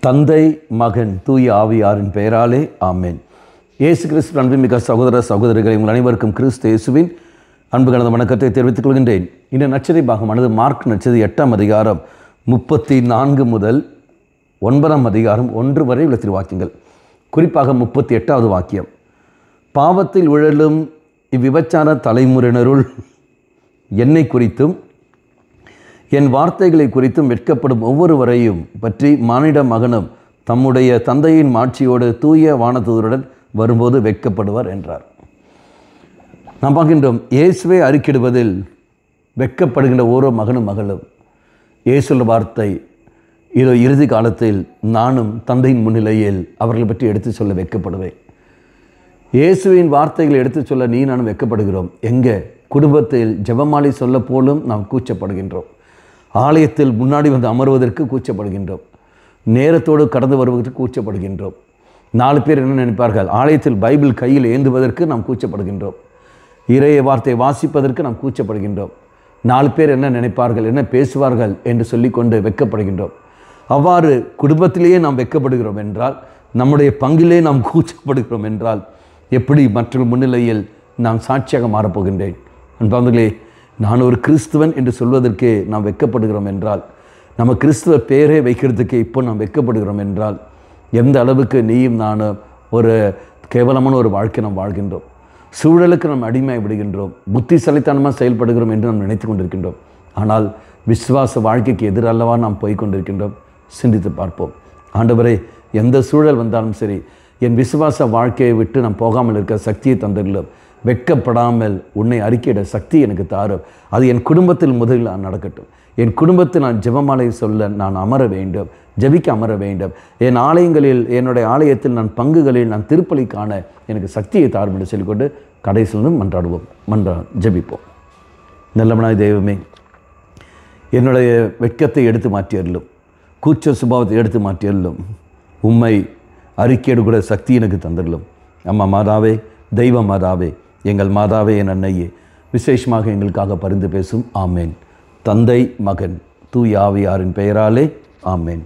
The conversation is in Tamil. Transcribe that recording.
தந்தை மகன் தூய ஆவியாரின் பெயராலே ஆமேன். இயேசு கிறிஸ்து அன்புமிக்க சகோதர சகோதரிகளை உங்கள் அனைவருக்கும் கிறிஸ்து இயேசுவின் அன்பு கலந்த வணக்கத்தை தெரிவித்துக் கொள்கின்றேன். இந்த நற்செய்தி பாகமானது மார்க் நற்செய்தி 8ஆம் அதிகாரம் 34 முதல் 9ஆம் அதிகாரம் 1 வரை உள்ள திருவாக்கியங்கள். குறிப்பாக 38வது வாக்கியம், பாவத்தில் உழலும் இவ்விபச்சார தலைமுறையினருள் என்னை குறித்தும் என் வார்த்தைகளை குறித்தும் வெட்கப்படும் ஒவ்வொருவரையும் பற்றி மானிட மகனும் தம்முடைய தந்தையின் மாட்சியோடு தூய வானதூதருடன் வரும்போது வெட்கப்படுவார் என்றார். நாம் பார்க்கின்றோம், இயேசுவை அறிக்கிடுவதில் வெட்கப்படுகின்ற ஓரோ மகனும் மகளும் இயேசுவின் வார்த்தை, இதோ இறுதி காலத்தில் நானும் தந்தையின் முன்னிலையில் அவர்களை பற்றி எடுத்து சொல்ல வெட்கப்படுவேன். இயேசுவின் வார்த்தைகளை எடுத்து சொல்ல நீ நானும் வெட்கப்படுகிறோம். எங்கே? குடும்பத்தில் ஜெபமாலை சொல்ல போலும் நாம் கூச்சப்படுகின்றோம். ஆலயத்தில் முன்னாடி வந்து அமர்வதற்கு கூச்சப்படுகின்றோம். நேரத்தோடு கடந்து வருவதற்கு கூச்சப்படுகின்றோம். 4 பேர் என்ன நினைப்பார்கள்? ஆலயத்தில் பைபிள் கையில் ஏந்துவதற்கு நாம் கூச்சப்படுகின்றோம். இறைய வார்த்தை வாசிப்பதற்கு நாம் கூச்சப்படுகின்றோம். 4 பேர் என்ன நினைப்பார்கள், என்ன பேசுவார்கள் என்று சொல்லிக்கொண்டு வெட்கப்படுகின்றோம். அவ்வாறு குடும்பத்திலேயே நாம் வெட்கப்படுகிறோம் என்றால், நம்முடைய பங்கிலே நாம் கூச்சப்படுகிறோம் என்றால், எப்படி மற்றொரு முன்னிலையில் நான் சாட்சியாக மாறப்போகின்றேன்? அன்பார்களே, நான் ஒரு கிறிஸ்துவன் என்று சொல்வதற்கே நாம் வெட்கப்படுகிறோம் என்றால், நம்ம கிறிஸ்துவ பேரே வைக்கிறதுக்கே இப்போ நாம் வெட்கப்படுகிறோம் என்றால், எந்த அளவுக்கு நீயும் நானும் ஒரு கேவலமான ஒரு வாழ்க்கை நாம் வாழ்கின்றோம். சூழலுக்கு நாம் அடிமையாக விடுகின்றோம். புத்திசாலித்தனமாக செயல்படுகிறோம் என்று நாம் நினைத்து கொண்டிருக்கின்றோம். ஆனால் விசுவாச வாழ்க்கைக்கு எதிரல்லவா நாம் போய்கொண்டிருக்கின்றோம்? சிந்தித்து பார்ப்போம். ஆண்டவரே, எந்த சூழல் வந்தாலும் சரி, என் விசுவாச வாழ்க்கையை விட்டு நான் போகாமல் இருக்க சக்தியை தந்துள்ளோம். வெட்கப்படாமல் உன்னை அறிக்கையிட சக்தி எனக்கு தாரும். அது என் குடும்பத்தில் முதலில் நடக்கட்டும். என் குடும்பத்தில் நான் ஜெபமாலை சொல்ல நான் அமர வேண்டும், ஜெபிக்க அமர வேண்டும். என் ஆலயங்களில், என்னுடைய ஆலயத்தில் நான் பங்குகளில் நான் திருப்பலி காண எனக்கு சக்தியை தாரும் என்று சொல்லிக்கொண்டு கடைசியிலும் மன்றாடுவோம், ஜெபிப்போம். நல்லவனாய் தெய்வமே, என்னுடைய வெட்கத்தை எடுத்து மாற்றியறலும், கூச்ச சுபாவத்தை எடுத்து மாற்றியறலும், உம்மை அறிக்கையிடுகிற சக்தி எனக்கு தந்துடலும். அம்மா மாதாவே, தெய்வ மாதாவே, எங்கள் மாதாவே, என் அன்னையே, விசேஷமாக எங்களுக்காக பரிந்து பேசும். ஆமேன். தந்தை மகன் தூய ஆவியாரின் பெயராலே ஆமேன்.